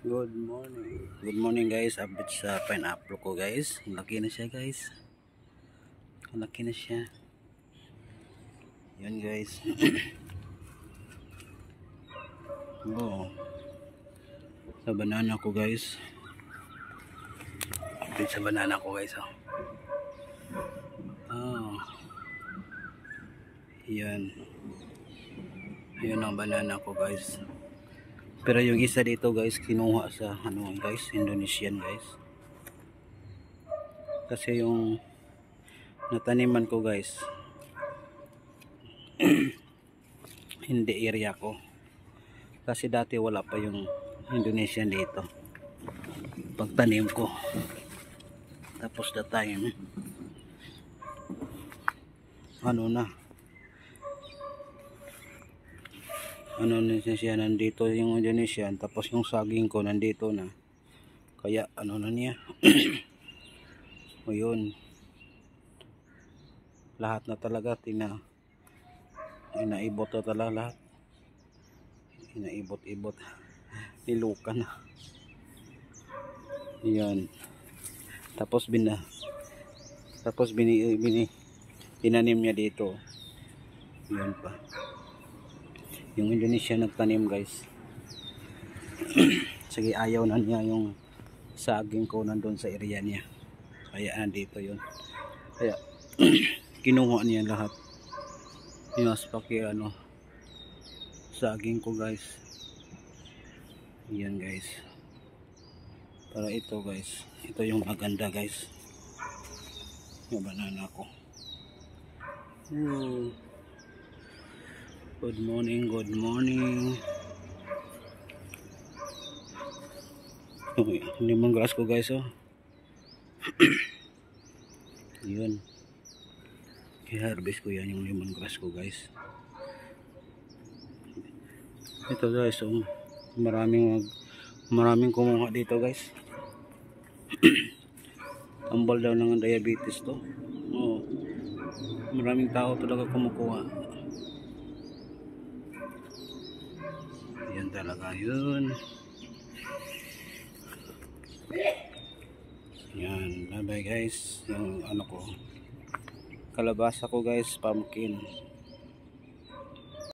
Good morning. Good morning guys. Update sa pineapple ko guys. Laki na siya guys. Laki na siya. Yan guys. Oh. Sa banana ko guys. Update sa banana ko guys. Oh. Yan. Ayun ang banana ko guys. Pero yung isa dito guys, kinuha sa ano guys, Indonesian guys. Kasi yung nataniman ko guys, hindi area ko. Kasi dati wala pa yung Indonesian dito. Pagtanim ko. Tapos the time, ano na siya, nandito yung Indonesian, tapos yung saging ko nandito na, kaya ano na niya. O yun, lahat na talaga inaibot na talaga lahat, inaibot-ibot, nilukan na yan. Tapos tinanim niya dito. Yun pa yung Indonesia nagtanim guys. Sige, ayaw na niya yung saging ko nandun sa area niya, kaya nandito yun. Kaya kinuha niya lahat. Paki saging ko guys. Yan guys, para ito guys, ito yung maganda guys, yung banana ko. Good morning, good morning. Lemongrass ko guys, oh. Yun, i-harvest ko yan yung lemongrass ko guys. Ito guys, oh, maraming kumuha dito guys. Tambal daw ng diabetes to. Oh, maraming tao talaga kumukuha. Yan talaga yun. Yan, bye bye guys. Yung ano ko, kalabasa ko guys, pumpkin.